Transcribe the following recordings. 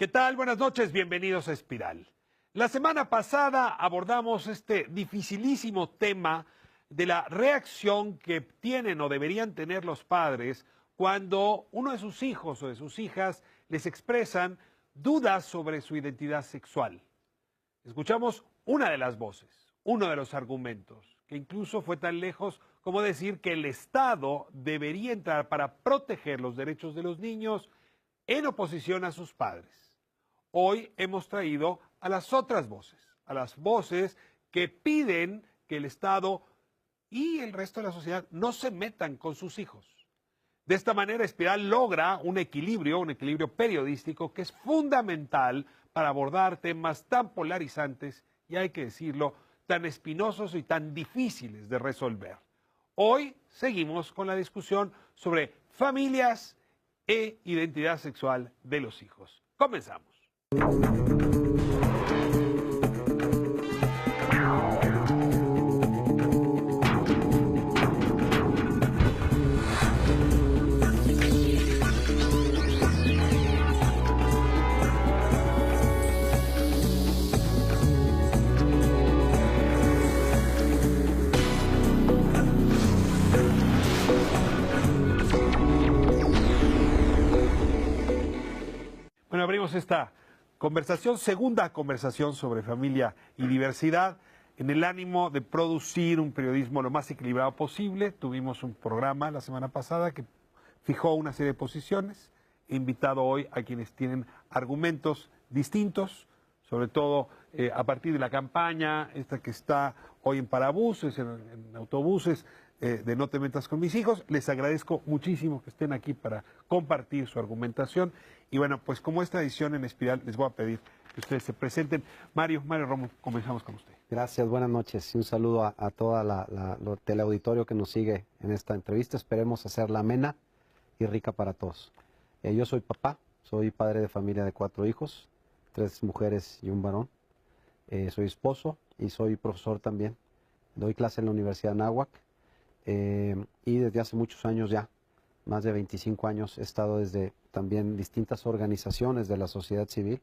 ¿Qué tal? Buenas noches, bienvenidos a Espiral. La semana pasada abordamos este dificilísimo tema de la reacción que tienen o deberían tener los padres cuando uno de sus hijos o de sus hijas les expresan dudas sobre su identidad sexual. Escuchamos una de las voces, uno de los argumentos, que incluso fue tan lejos como decir que el Estado debería entrar para proteger los derechos de los niños en oposición a sus padres. Hoy hemos traído a las otras voces, a las voces que piden que el Estado y el resto de la sociedad no se metan con sus hijos. De esta manera, Espiral logra un equilibrio periodístico que es fundamental para abordar temas tan polarizantes y, hay que decirlo, tan espinosos y tan difíciles de resolver. Hoy seguimos con la discusión sobre familias e identidad sexual de los hijos. Comenzamos. Bueno, abrimos esta conversación, segunda conversación sobre familia y diversidad, en el ánimo de producir un periodismo lo más equilibrado posible. Tuvimos un programa la semana pasada que fijó una serie de posiciones. He invitado hoy a quienes tienen argumentos distintos, sobre todo a partir de la campaña, esta que está hoy en parabuses, en autobuses, de No te metas con mis hijos. Les agradezco muchísimo que estén aquí para compartir su argumentación. Y bueno, pues como esta edición en Espiral, les voy a pedir que ustedes se presenten. Mario Romo, comenzamos con usted. Gracias, buenas noches y un saludo a toda el teleauditorio que nos sigue en esta entrevista. Esperemos hacerla amena y rica para todos. Yo soy papá, soy padre de familia de 4 hijos, 3 mujeres y un varón. Soy esposo y soy profesor también. Doy clase en la Universidad de Anáhuac. Y desde hace muchos años ya, más de 25 años, he estado desde también distintas organizaciones de la sociedad civil,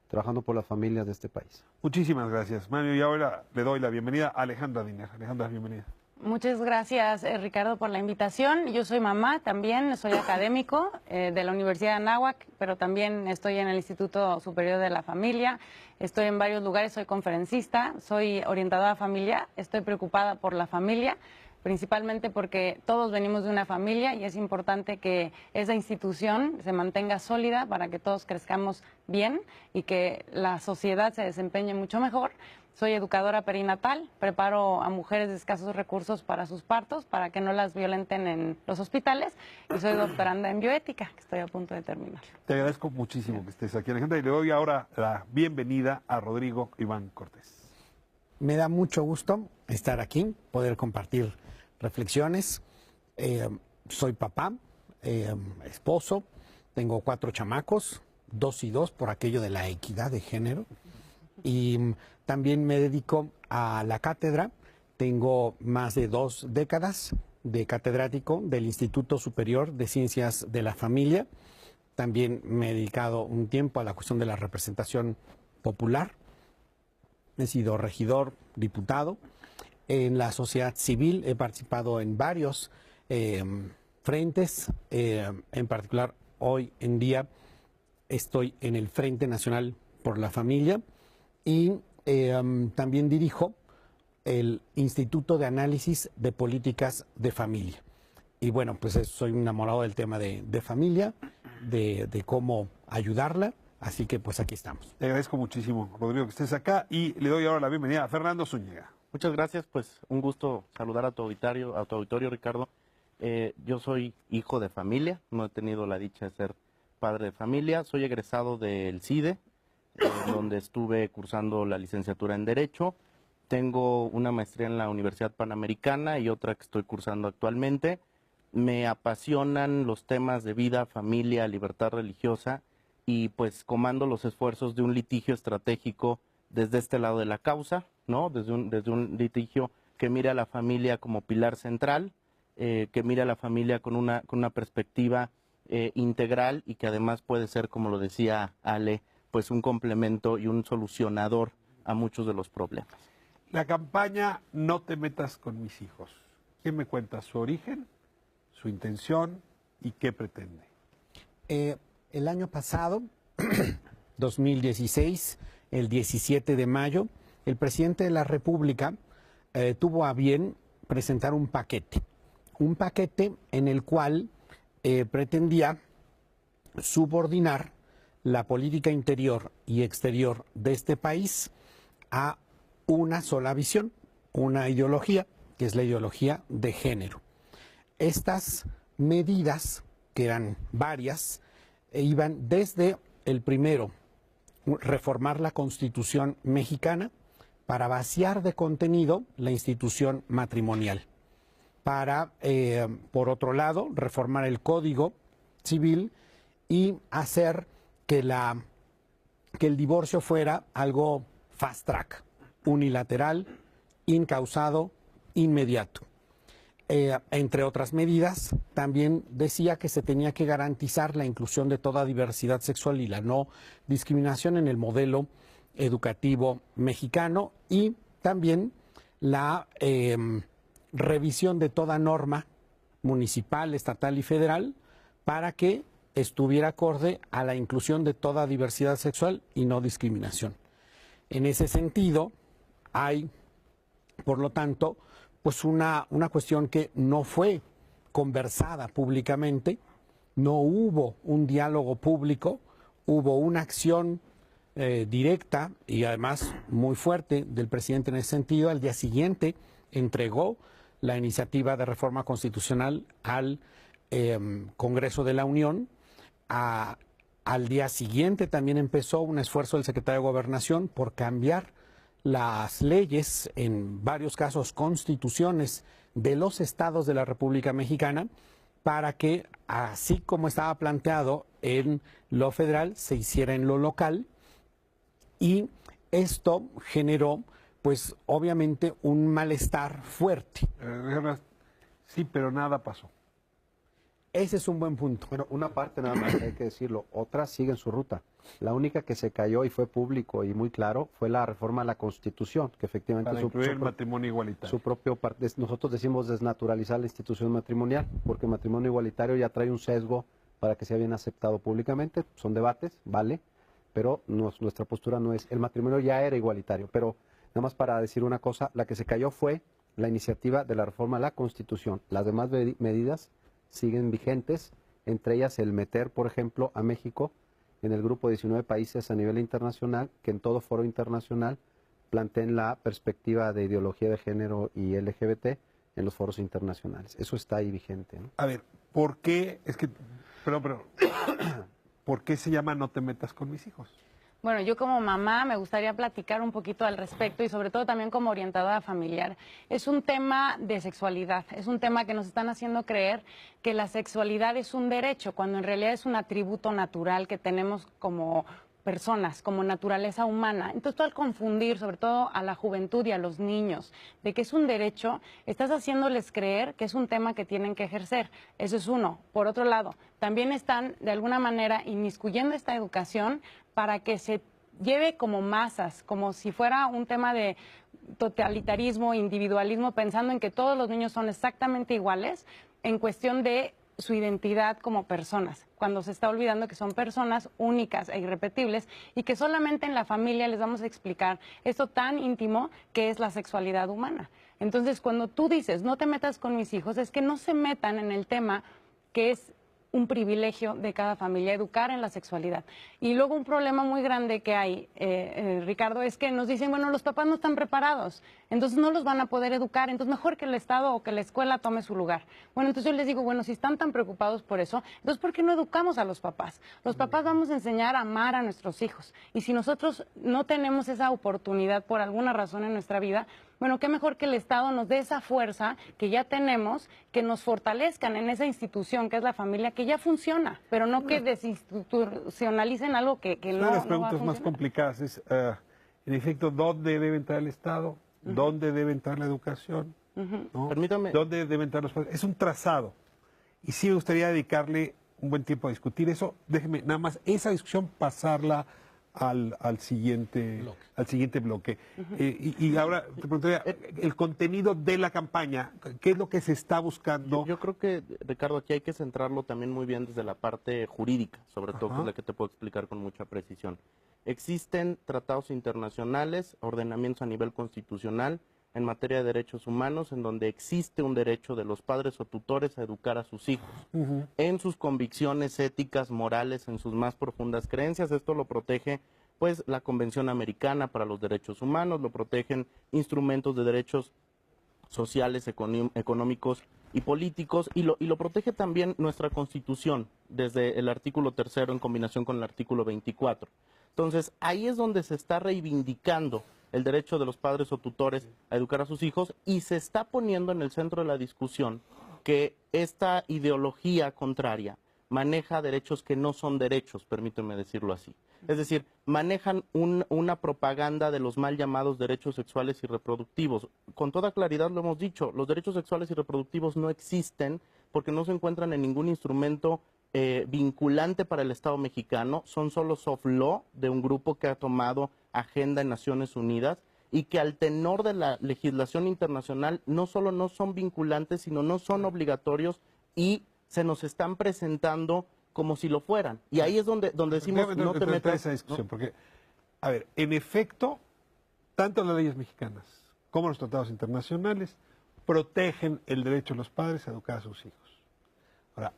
trabajando por las familias de este país. Muchísimas gracias, Mario. Y ahora le doy la bienvenida a Alejandra Diner. Alejandra, bienvenida. Muchas gracias, Ricardo, por la invitación. Yo soy mamá también, soy académico de la Universidad de Anáhuac, pero también estoy en el Instituto Superior de la Familia. Estoy en varios lugares, soy conferencista, soy orientadora familiar, estoy preocupada por la familia, principalmente porque todos venimos de una familia y es importante que esa institución se mantenga sólida para que todos crezcamos bien y que la sociedad se desempeñe mucho mejor. Soy educadora perinatal, preparo a mujeres de escasos recursos para sus partos, para que no las violenten en los hospitales, y soy doctoranda en bioética, que estoy a punto de terminar. Te agradezco muchísimo que estés aquí, Alejandra, y le doy ahora la bienvenida a Rodrigo Iván Cortés. Me da mucho gusto estar aquí, poder compartir reflexiones. Soy papá, esposo, tengo 4 chamacos, 2 y 2 por aquello de la equidad de género. Y también me dedico a la cátedra. Tengo más de 2 décadas de catedrático del Instituto Superior de Ciencias de la Familia. También me he dedicado un tiempo a la cuestión de la representación popular. He sido regidor, diputado. En la sociedad civil he participado en varios frentes. En particular, hoy en día estoy en el Frente Nacional por la Familia y también dirijo el Instituto de Análisis de Políticas de Familia. Y bueno, pues soy un enamorado del tema de familia, de cómo ayudarla. Así que pues aquí estamos. Te agradezco muchísimo, Rodrigo, que estés acá, y le doy ahora la bienvenida a Fernando Zúñiga. Muchas gracias, pues un gusto saludar a tu auditorio, Ricardo. Yo soy hijo de familia, no he tenido la dicha de ser padre de familia. Soy egresado del CIDE, donde estuve cursando la licenciatura en Derecho. Tengo una maestría en la Universidad Panamericana y otra que estoy cursando actualmente. Me apasionan los temas de vida, familia, libertad religiosa, y pues comando los esfuerzos de un litigio estratégico desde este lado de la causa, ¿no? Desde un litigio que mira a la familia como pilar central, que mira a la familia con una perspectiva integral y que además puede ser, como lo decía Ale, pues un complemento y un solucionador a muchos de los problemas. La campaña No te metas con mis hijos. ¿Qué me cuenta? ¿Su origen, su intención y qué pretende? El año pasado, 2016, el 17 de mayo, el presidente de la República tuvo a bien presentar un paquete en el cual pretendía subordinar la política interior y exterior de este país a una sola visión, una ideología, que es la ideología de género. Estas medidas, que eran varias, iban desde el primero, reformar la Constitución mexicana para vaciar de contenido la institución matrimonial, para, por otro lado, reformar el Código Civil y hacer que el divorcio fuera algo fast track, unilateral, incausado, inmediato. Entre otras medidas, también decía que se tenía que garantizar la inclusión de toda diversidad sexual y la no discriminación en el modelo educativo mexicano, y también la revisión de toda norma municipal, estatal y federal para que estuviera acorde a la inclusión de toda diversidad sexual y no discriminación. En ese sentido, hay, por lo tanto, pues una cuestión que no fue conversada públicamente, no hubo un diálogo público, hubo una acción directa y además muy fuerte del presidente en ese sentido. Al día siguiente entregó la iniciativa de reforma constitucional al Congreso de la Unión. Al día siguiente también empezó un esfuerzo del secretario de Gobernación por cambiar las leyes, en varios casos constituciones de los estados de la República Mexicana, para que, así como estaba planteado en lo federal, se hiciera en lo local. Y esto generó, pues obviamente, un malestar fuerte. Sí, pero nada pasó. Ese es un buen punto. Bueno, una parte nada más, hay que decirlo, otras siguen su ruta. La única que se cayó y fue público y muy claro fue la reforma a la Constitución, que efectivamente Para incluir el matrimonio igualitario. Su propio nosotros decimos desnaturalizar la institución matrimonial, porque el matrimonio igualitario ya trae un sesgo para que sea bien aceptado públicamente. Son debates, vale, pero nuestra postura no es. El matrimonio ya era igualitario, pero nada más para decir una cosa, la que se cayó fue la iniciativa de la reforma a la Constitución. Las demás medidas siguen vigentes, entre ellas el meter, por ejemplo, a México en el grupo de 19 países a nivel internacional, que en todo foro internacional planteen la perspectiva de ideología de género y LGBT en los foros internacionales. Eso está ahí vigente, ¿no? A ver, ¿por qué? Pero, ¿por qué se llama No te metas con mis hijos? Bueno, yo como mamá me gustaría platicar un poquito al respecto y sobre todo también como orientadora familiar. Es un tema de sexualidad, es un tema que nos están haciendo creer que la sexualidad es un derecho, cuando en realidad es un atributo natural que tenemos como personas, como naturaleza humana. Entonces, tú al confundir, sobre todo a la juventud y a los niños, de que es un derecho, estás haciéndoles creer que es un tema que tienen que ejercer. Eso es uno. Por otro lado, también están de alguna manera inmiscuyendo esta educación para que se lleve como masas, como si fuera un tema de totalitarismo, individualismo, pensando en que todos los niños son exactamente iguales en cuestión de su identidad como personas, cuando se está olvidando que son personas únicas e irrepetibles y que solamente en la familia les vamos a explicar esto tan íntimo que es la sexualidad humana. Entonces, cuando tú dices, no te metas con mis hijos, es que no se metan en el tema que es un privilegio de cada familia, educar en la sexualidad. Y luego un problema muy grande que hay, Ricardo, es que nos dicen, bueno, los papás no están preparados, entonces no los van a poder educar, entonces mejor que el Estado o que la escuela tome su lugar. Bueno, entonces yo les digo, bueno, si están tan preocupados por eso, entonces ¿por qué no educamos a los papás? Los papás vamos a enseñar a amar a nuestros hijos. Y si nosotros no tenemos esa oportunidad por alguna razón en nuestra vida, bueno, qué mejor que el Estado nos dé esa fuerza que ya tenemos, que nos fortalezcan en esa institución que es la familia, que ya funciona, pero no que desinstitucionalicen algo que no, Una de las no va a preguntas más funcionar. complicadas es, en efecto, ¿dónde debe entrar el Estado? ¿Dónde debe entrar la educación? ¿No? Permítame. ¿Dónde deben entrar los padres? Es un trazado. Y sí me gustaría dedicarle un buen tiempo a discutir eso. Déjeme nada más esa discusión pasarla al siguiente bloque. Y ahora te preguntaría, el contenido de la campaña, ¿qué es lo que se está buscando? Yo creo que, Ricardo, aquí hay que centrarlo también muy bien desde la parte jurídica, sobre todo, que es la que te puedo explicar con mucha precisión. Existen tratados internacionales, ordenamientos a nivel constitucional en materia de derechos humanos, en donde existe un derecho de los padres o tutores a educar a sus hijos, en sus convicciones éticas, morales, en sus más profundas creencias. Esto lo protege pues la Convención Americana para los Derechos Humanos, lo protegen instrumentos de derechos sociales, económicos y políticos, y lo protege también nuestra Constitución, desde el artículo 3º en combinación con el artículo 24. Entonces, ahí es donde se está reivindicando el derecho de los padres o tutores a educar a sus hijos, y se está poniendo en el centro de la discusión que esta ideología contraria maneja derechos que no son derechos, permíteme decirlo así. Es decir, manejan una propaganda de los mal llamados derechos sexuales y reproductivos. Con toda claridad lo hemos dicho, los derechos sexuales y reproductivos no existen porque no se encuentran en ningún instrumento vinculante para el Estado mexicano, son solo soft law de un grupo que ha tomado agenda en Naciones Unidas, y que al tenor de la legislación internacional no solo no son vinculantes, sino no son obligatorios, y se nos están presentando como si lo fueran. Y ahí es donde decimos, no te metas... esa discusión, porque, a ver, en efecto, tanto las leyes mexicanas como los tratados internacionales protegen el derecho de los padres a educar a sus hijos. Ahora,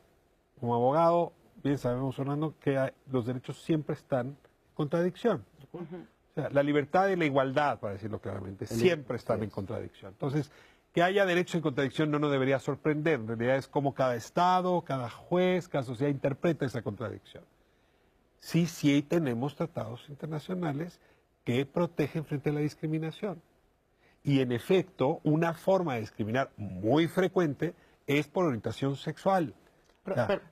como abogado, bien sabemos, Fernando, que los derechos siempre están en contradicción. O sea, la libertad y la igualdad, para decirlo claramente, siempre están en contradicción. Entonces, que haya derechos en contradicción no nos debería sorprender. En realidad es como cada Estado, cada juez, cada sociedad interpreta esa contradicción. Sí tenemos tratados internacionales que protegen frente a la discriminación. Y en efecto, una forma de discriminar muy frecuente es por orientación sexual.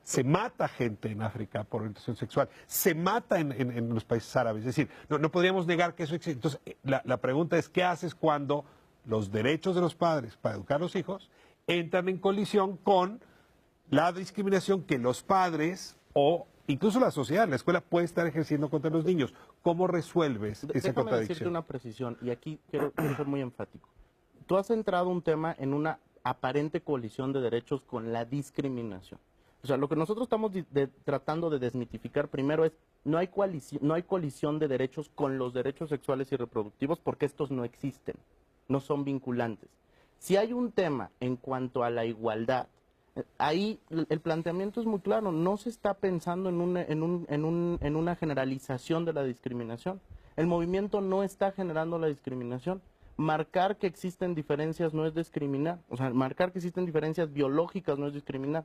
Se mata gente en África por orientación sexual, se mata en los países árabes. Es decir, no podríamos negar que eso existe. Entonces, la pregunta es, ¿qué haces cuando los derechos de los padres para educar a los hijos entran en colisión con la discriminación que los padres o incluso la sociedad, la escuela puede estar ejerciendo contra los niños? ¿Cómo resuelves esa Déjame contradicción? decirte una precisión, y aquí quiero ser muy enfático. Tú has centrado un tema en una aparente colisión de derechos con la discriminación. O sea, lo que nosotros estamos tratando de desmitificar primero es, no hay colisión de derechos con los derechos sexuales y reproductivos, porque estos no existen, no son vinculantes. Si hay un tema en cuanto a la igualdad, ahí el planteamiento es muy claro, no se está pensando en una generalización de la discriminación. El movimiento no está generando la discriminación. Marcar que existen diferencias no es discriminar, o sea, marcar que existen diferencias biológicas no es discriminar.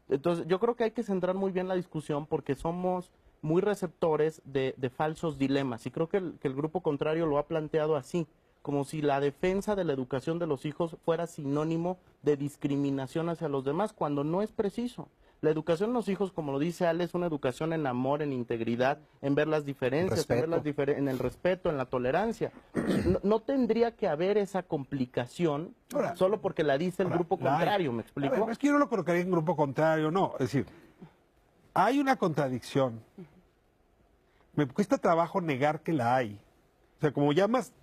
Entonces, yo creo que hay que centrar muy bien la discusión, porque somos muy receptores de falsos dilemas, y creo que el grupo contrario lo ha planteado así, como si la defensa de la educación de los hijos fuera sinónimo de discriminación hacia los demás, cuando no es preciso. La educación de los hijos, como lo dice Ale, es una educación en amor, en integridad, en ver las diferencias, en el respeto, en la tolerancia. No tendría que haber esa complicación solo porque la dice el grupo contrario, ¿me explico? A ver, es que yo no lo colocaría en grupo contrario, no. Es decir, hay una contradicción. Me cuesta trabajo negar que la hay. O sea, como llamas,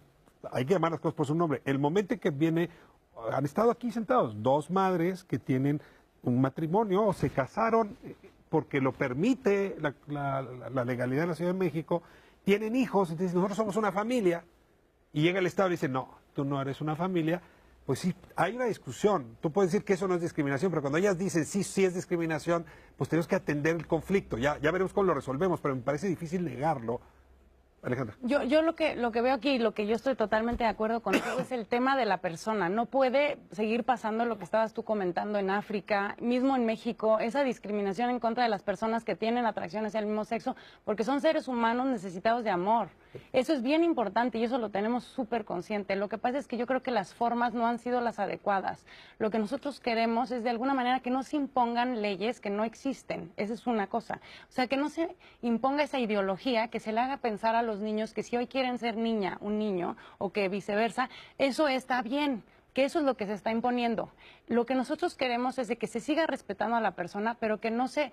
hay que llamar las cosas por su nombre. El momento en que han estado aquí sentados dos madres que tienen un matrimonio o se casaron porque lo permite la legalidad de la Ciudad de México, tienen hijos, entonces nosotros somos una familia, y llega el Estado y dice, no, tú no eres una familia. Pues sí, hay una discusión. Tú puedes decir que eso no es discriminación, pero cuando ellas dicen sí es discriminación, pues tenemos que atender el conflicto. Ya veremos cómo lo resolvemos, pero me parece difícil negarlo. Alejandra. Yo lo que veo aquí, lo que yo estoy totalmente de acuerdo contigo, es el tema de la persona. No puede seguir pasando lo que estabas tú comentando en África, mismo en México, esa discriminación en contra de las personas que tienen atracción hacia el mismo sexo, porque son seres humanos necesitados de amor. Eso es bien importante y eso lo tenemos súper consciente. Lo que pasa es que yo creo que las formas no han sido las adecuadas. Lo que nosotros queremos es de alguna manera que no se impongan leyes que no existen. Esa es una cosa. O sea, que no se imponga esa ideología, que se le haga pensar a los niños que si hoy quieren ser niña, un niño, o que viceversa, eso está bien. que eso es lo que se está imponiendo. Lo que nosotros queremos es de que se siga respetando a la persona, pero que no se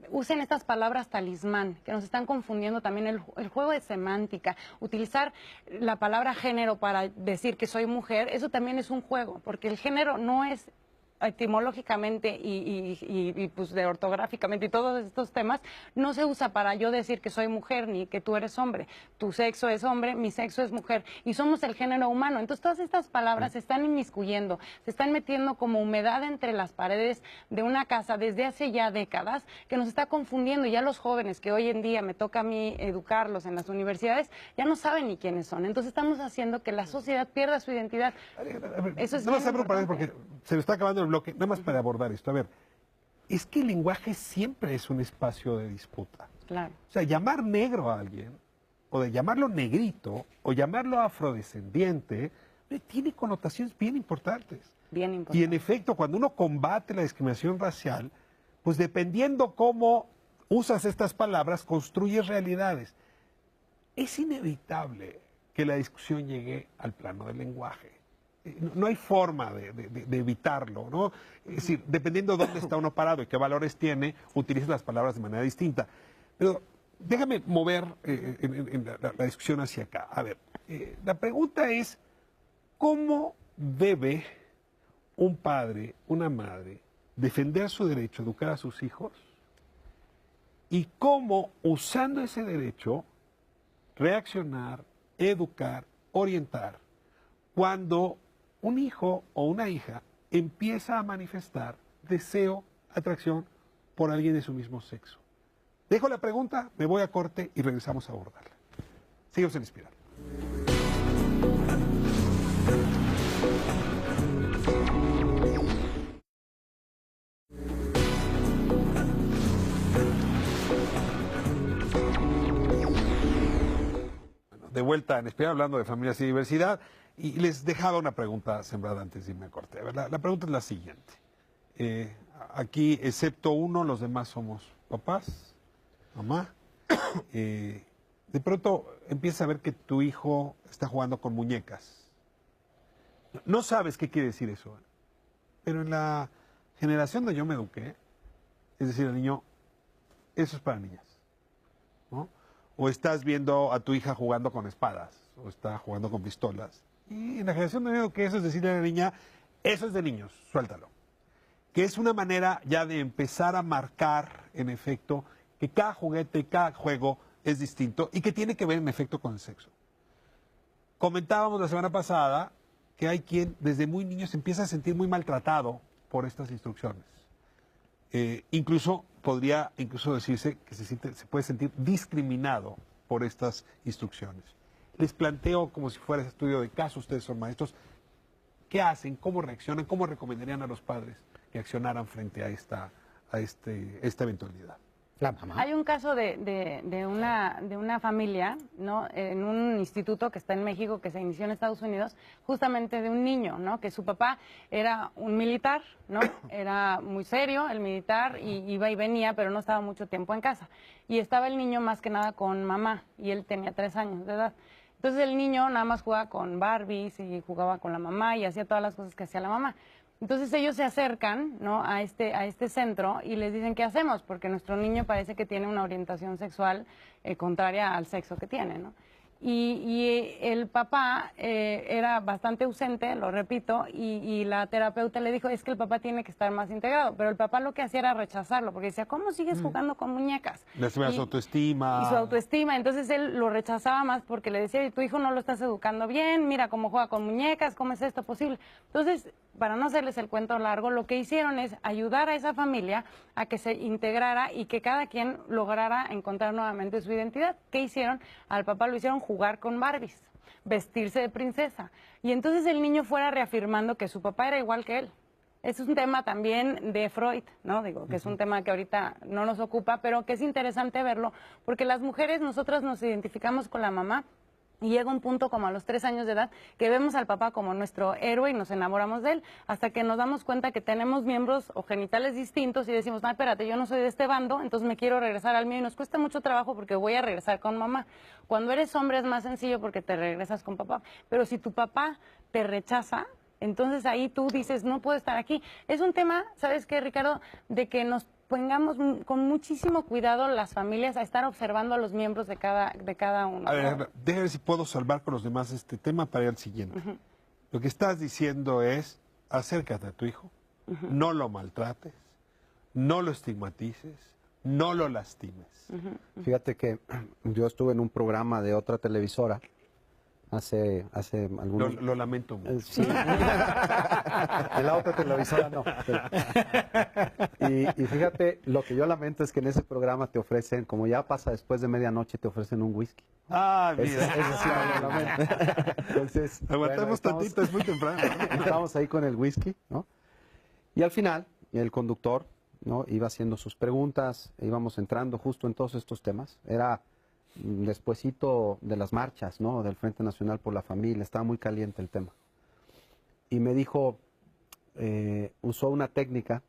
usen estas palabras talismán, que nos están confundiendo también el juego de semántica. Utilizar la palabra género para decir que soy mujer, eso también es un juego, porque el género no es etimológicamente y pues de ortográficamente y todos estos temas, no se usa para yo decir que soy mujer ni que tú eres hombre. Tu sexo es hombre, mi sexo es mujer y somos el género humano. Entonces todas estas palabras se están inmiscuyendo, se están metiendo como humedad entre las paredes de una casa desde hace ya décadas que nos está confundiendo. Ya los jóvenes que hoy en día me toca a mí educarlos en las universidades ya no saben ni quiénes son. Entonces estamos haciendo que la sociedad pierda su identidad. Eso es nada más bien abro para importante. porque se me está acabando el bloque, nada más para abordar esto. A ver, es que el lenguaje siempre es un espacio de disputa. Claro. O sea, llamar negro a alguien, o de llamarlo negrito, o llamarlo afrodescendiente, tiene connotaciones bien importantes. Bien importante. Y en efecto, cuando uno combate la discriminación racial, pues dependiendo cómo usas estas palabras, construyes realidades. Es inevitable que la discusión llegue al plano del lenguaje. No hay forma de evitarlo, ¿no? Es decir, dependiendo de dónde está uno parado y qué valores tiene, utiliza las palabras de manera distinta. Pero déjame mover en la discusión hacia acá. A ver, la pregunta es, ¿cómo debe un padre, una madre, defender su derecho a educar a sus hijos? Y cómo, usando ese derecho, reaccionar, educar, orientar, cuando un hijo o una hija empieza a manifestar deseo, atracción por alguien de su mismo sexo. Dejo la pregunta, me voy a corte y regresamos a abordarla. Seguimos en Espiral. De vuelta en Espiral hablando de familias y diversidad. Y les dejaba una pregunta sembrada antes de irme a corte. A ver, la pregunta es la siguiente. Aquí, excepto uno, los demás somos papás, mamá. De pronto empiezas a ver que tu hijo está jugando con muñecas. No sabes qué quiere decir eso. Pero en la generación donde yo me eduqué, es decir, el niño, eso es para niñas, ¿no? O estás viendo a tu hija jugando con espadas, o está jugando con pistolas. Y en la generación de niños que eso es decirle a la niña, eso es de niños, suéltalo. Que es una manera ya de empezar a marcar, en efecto, que cada juguete, cada juego es distinto y que tiene que ver, en efecto, con el sexo. Comentábamos la semana pasada que hay quien desde muy niño se empieza a sentir muy maltratado por estas instrucciones. Incluso podría decirse que se puede sentir discriminado por estas instrucciones. Les planteo como si fuera ese estudio de caso, ustedes son maestros, ¿qué hacen? ¿Cómo reaccionan? ¿Cómo recomendarían a los padres que accionaran frente a esta eventualidad? La mamá. Hay un caso de una familia, ¿no? En un instituto que está en México, que se inició en Estados Unidos, justamente de un niño, ¿no? Que su papá era un militar, ¿no? Era muy serio el militar y iba y venía, pero no estaba mucho tiempo en casa. Y estaba el niño más que nada con mamá y él tenía 3 años de edad. Entonces el niño nada más jugaba con Barbies y jugaba con la mamá y hacía todas las cosas que hacía la mamá. Entonces ellos se acercan, ¿no? a este centro y les dicen, ¿qué hacemos? Porque nuestro niño parece que tiene una orientación sexual contraria al sexo que tiene, ¿no? Y el papá era bastante ausente, lo repito, y la terapeuta le dijo, es que el papá tiene que estar más integrado. Pero el papá lo que hacía era rechazarlo, porque decía, ¿cómo sigues jugando con muñecas? Le subía su autoestima. Y su autoestima. Entonces él lo rechazaba más porque le decía, tu hijo no lo estás educando bien, mira cómo juega con muñecas, ¿cómo es esto posible? Entonces, para no hacerles el cuento largo, lo que hicieron es ayudar a esa familia a que se integrara y que cada quien lograra encontrar nuevamente su identidad. ¿Qué hicieron? Al papá lo hicieron jugar con Barbies, vestirse de princesa. Y entonces el niño fuera reafirmando que su papá era igual que él. Es un tema también de Freud, ¿no? Digo, que es un tema que ahorita no nos ocupa, pero que es interesante verlo, porque las mujeres, nosotras nos identificamos con la mamá. Y llega un punto como a los 3 años de edad que vemos al papá como nuestro héroe y nos enamoramos de él, hasta que nos damos cuenta que tenemos miembros o genitales distintos y decimos, no, espérate, yo no soy de este bando, entonces me quiero regresar al mío y nos cuesta mucho trabajo porque voy a regresar con mamá. Cuando eres hombre es más sencillo porque te regresas con papá, pero si tu papá te rechaza, Entonces ahí tú dices, no puedo estar aquí. Es un tema, ¿sabes qué, Ricardo? De que nos pongamos con muchísimo cuidado las familias a estar observando a los miembros de cada uno. A ver, déjame ver si puedo salvar con los demás este tema para ir al siguiente. Lo que estás diciendo es, acércate a tu hijo, no lo maltrates, no lo estigmatices, no lo lastimes. Fíjate que yo estuve en un programa de otra televisora hace algunos... Lo lamento mucho. Sí. De la otra televisora no. Y fíjate, lo que yo lamento es que en ese programa te ofrecen, como ya pasa después de medianoche, te ofrecen un whisky. Ah, mira. Eso sí lo lamento. Entonces, Aguantamos bueno, tantito, es muy temprano. Estamos ahí con el whisky, ¿no? Y al final, el conductor, ¿no?, iba haciendo sus preguntas, íbamos entrando justo en todos estos temas. Era despuesito de las marchas, ¿no?, del Frente Nacional por la Familia, estaba muy caliente el tema. Y me dijo, usó una técnica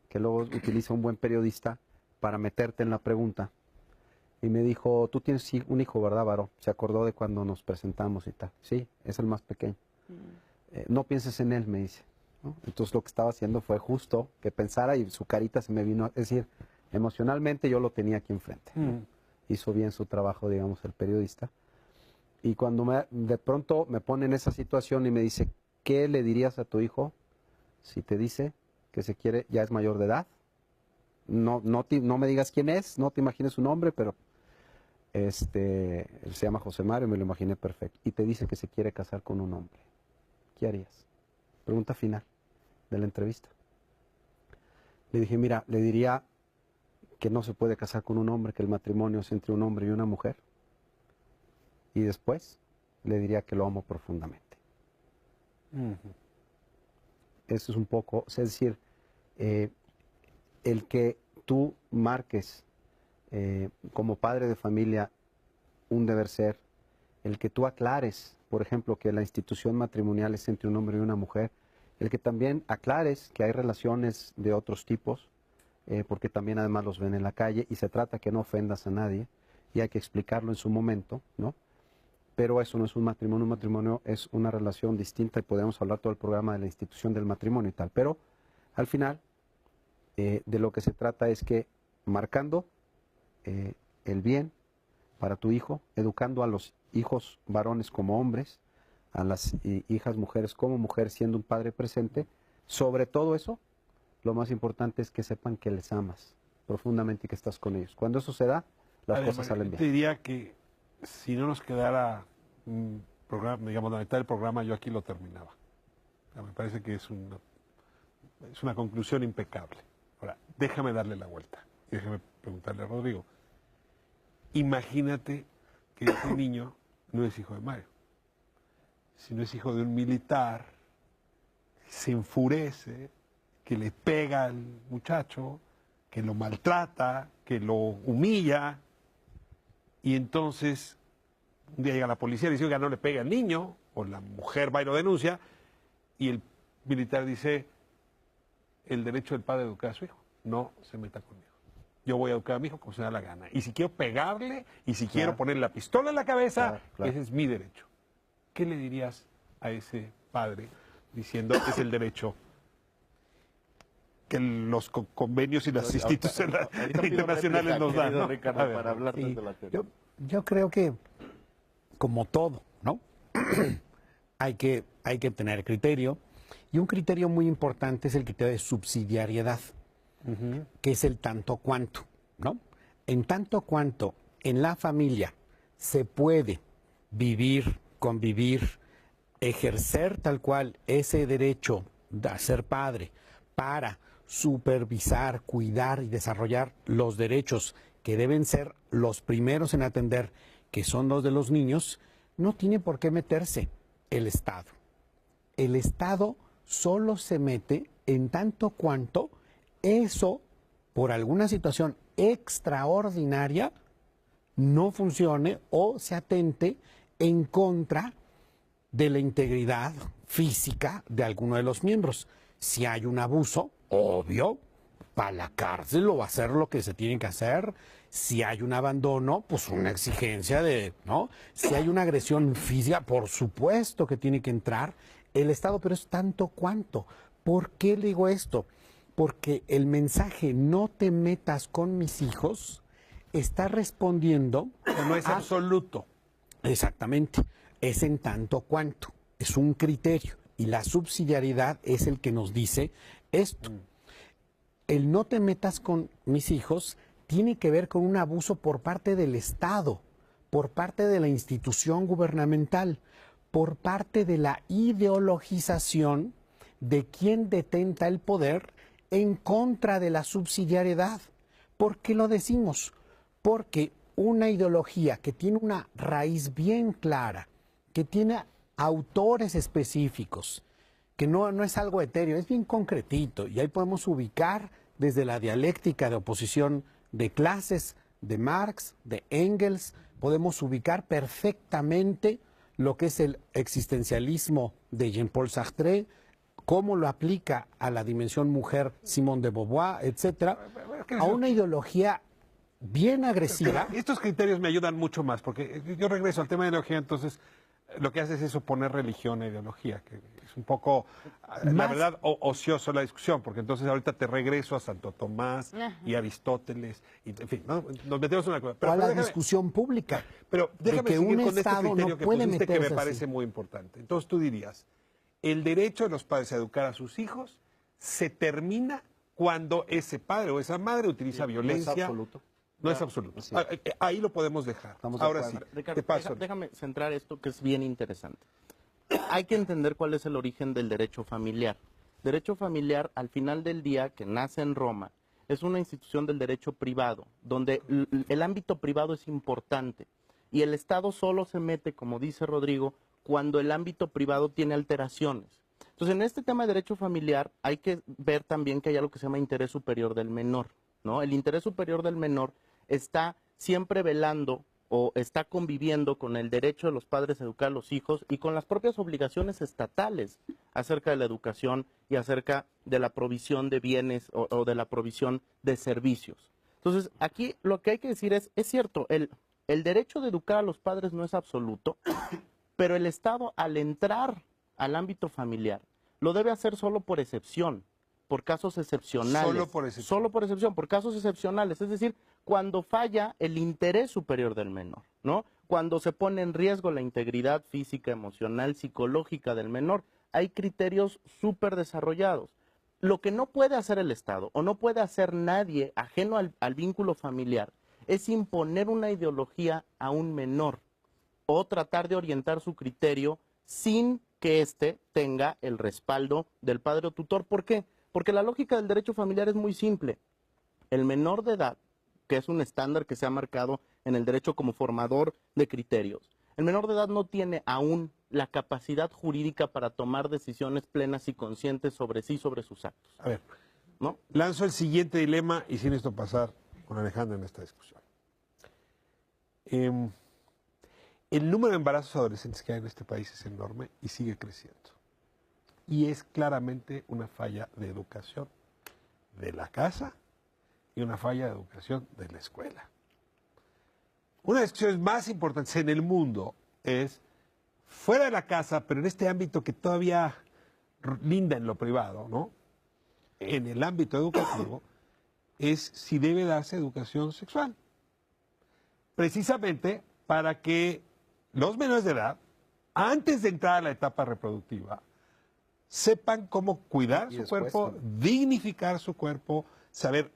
que luego utiliza un buen periodista para meterte en la pregunta. Y me dijo, tú tienes un hijo, ¿verdad, varón? Se acordó de cuando nos presentamos y tal. Sí, es el más pequeño. No pienses en él, me dice, ¿no? Entonces lo que estaba haciendo fue justo que pensara y su carita se me vino, es decir, emocionalmente yo lo tenía aquí enfrente. Hizo bien su trabajo, digamos, el periodista. Y cuando de pronto me pone en esa situación y me dice, ¿qué le dirías a tu hijo si te dice que se quiere, ya es mayor de edad? No me digas quién es, no te imagines su nombre, pero él se llama José Mario, me lo imaginé perfecto. Y te dice que se quiere casar con un hombre. ¿Qué harías? Pregunta final de la entrevista. Le dije, mira, le diría que no se puede casar con un hombre, que el matrimonio es entre un hombre y una mujer. Y después le diría que lo amo profundamente. Eso es un poco, es decir, el que tú marques como padre de familia un deber ser, el que tú aclares, por ejemplo, que la institución matrimonial es entre un hombre y una mujer, el que también aclares que hay relaciones de otros tipos, porque también además los ven en la calle y se trata que no ofendas a nadie y hay que explicarlo en su momento, ¿no? Pero eso no es un matrimonio es una relación distinta y podemos hablar todo el programa de la institución del matrimonio y tal, pero al final de lo que se trata es que marcando el bien para tu hijo, educando a los hijos varones como hombres, a las hijas mujeres como mujeres, siendo un padre presente, sobre todo eso, lo más importante es que sepan que les amas profundamente y que estás con ellos. Cuando eso se da, las cosas salen bien. Te diría que si no nos quedara un programa, digamos, la mitad del programa, yo aquí lo terminaba. O sea, me parece que es una conclusión impecable. Ahora, déjame darle la vuelta y déjame preguntarle a Rodrigo. Imagínate que ese niño no es hijo de Mario, sino es hijo de un militar, se enfurece, que le pega al muchacho, que lo maltrata, que lo humilla, y entonces un día llega la policía y dice, oiga, no le pegue al niño, o la mujer va y lo denuncia, y el militar dice, el derecho del padre a educar a su hijo, no se meta conmigo. Yo voy a educar a mi hijo como se da la gana. Y si quiero pegarle, y si quiero ponerle la pistola en la cabeza, ese es mi derecho. ¿Qué le dirías a ese padre diciendo que es el derecho que los convenios y las instituciones internacionales nos dan, ¿no? Ricardo, para hablar Sí, de la teoría. yo creo que, como todo, ¿no? hay que tener criterio. Y un criterio muy importante es el criterio de subsidiariedad, que es el tanto cuanto, ¿no? En tanto cuanto en la familia se puede vivir, convivir, ejercer tal cual ese derecho de ser padre para supervisar, cuidar y desarrollar los derechos que deben ser los primeros en atender, que son los de los niños, no tiene por qué meterse el Estado. El Estado solo se mete en tanto cuanto eso, por alguna situación extraordinaria, no funcione o se atente en contra de la integridad física de alguno de los miembros. Si hay un abuso, obvio, para la cárcel o hacer lo que se tiene que hacer. Si hay un abandono, pues una exigencia de, ¿no? Si hay una agresión física, por supuesto que tiene que entrar el Estado, pero es tanto cuanto. ¿Por qué le digo esto? Porque el mensaje "no te metas con mis hijos" está respondiendo Pero no es a- absoluto. Exactamente, es en tanto cuanto, es un criterio y la subsidiariedad es el que nos dice esto. El "no te metas con mis hijos" tiene que ver con un abuso por parte del Estado, por parte de la institución gubernamental, por parte de la ideologización de quien detenta el poder en contra de la subsidiariedad. ¿Por qué lo decimos? Porque una ideología que tiene una raíz bien clara, que tiene autores específicos, que no es algo etéreo, es bien concretito, y ahí podemos ubicar desde la dialéctica de oposición de clases, de Marx, de Engels, podemos ubicar perfectamente lo que es el existencialismo de Jean-Paul Sartre, cómo lo aplica a la dimensión mujer Simone de Beauvoir, etcétera, a una ideología bien agresiva. Estos criterios me ayudan mucho más, porque yo regreso al tema de ideología, entonces lo que hace es oponer religión a ideología, que es un poco, la Más- verdad, ocioso la discusión, porque entonces ahorita te regreso a Santo Tomás y Aristóteles, y, en fin, ¿no? Nos metemos en una cosa. O a la déjame- discusión pública. Pero de déjame que seguir un con este Estado criterio no que puede pusiste que me meterse parece así. muy importante. Entonces tú dirías, el derecho de los padres a educar a sus hijos se termina cuando ese padre o esa madre utiliza violencia. No es absoluto. No es absoluto. Sí. Ahí lo podemos dejar. Estamos de Ahora sí, acuerdo. Ricardo, te paso. déjame centrar esto que es bien interesante. Hay que entender cuál es el origen del derecho familiar. Derecho familiar, al final del día, que nace en Roma, es una institución del derecho privado, donde el ámbito privado es importante y el Estado solo se mete, como dice Rodrigo, cuando el ámbito privado tiene alteraciones. Entonces, en este tema de derecho familiar hay que ver también que hay algo que se llama interés superior del menor, ¿no? El interés superior del menor está siempre velando o está conviviendo con el derecho de los padres a educar a los hijos y con las propias obligaciones estatales acerca de la educación y acerca de la provisión de bienes o de la provisión de servicios. Entonces, aquí lo que hay que decir es cierto, el derecho de educar a los padres no es absoluto, pero el Estado, al entrar al ámbito familiar, lo debe hacer solo por excepción, por casos excepcionales. Solo por excepción. Solo por excepción, por casos excepcionales. Es decir, cuando falla el interés superior del menor, ¿no? Cuando se pone en riesgo la integridad física, emocional, psicológica del menor, hay criterios súper desarrollados. Lo que no puede hacer el Estado o no puede hacer nadie ajeno al vínculo familiar es imponer una ideología a un menor o tratar de orientar su criterio sin que éste tenga el respaldo del padre o tutor. ¿Por qué? Porque la lógica del derecho familiar es muy simple. El menor de edad, que es un estándar que se ha marcado en el derecho como formador de criterios, el menor de edad no tiene aún la capacidad jurídica para tomar decisiones plenas y conscientes sobre sí, sobre sus actos, A ver, ¿no? lanzo el siguiente dilema y sin esto pasar con Alejandro en esta discusión. El número de embarazos adolescentes que hay en este país es enorme y sigue creciendo. Y es claramente una falla de educación de la casa y una falla de educación de la escuela. Una de las discusiones más importantes en el mundo es fuera de la casa, pero en este ámbito que todavía linda en lo privado, ¿no? En el ámbito educativo, es si debe darse educación sexual. Precisamente para que los menores de edad, antes de entrar a la etapa reproductiva, sepan cómo cuidar Y su después cuerpo, también. dignificar su cuerpo, saber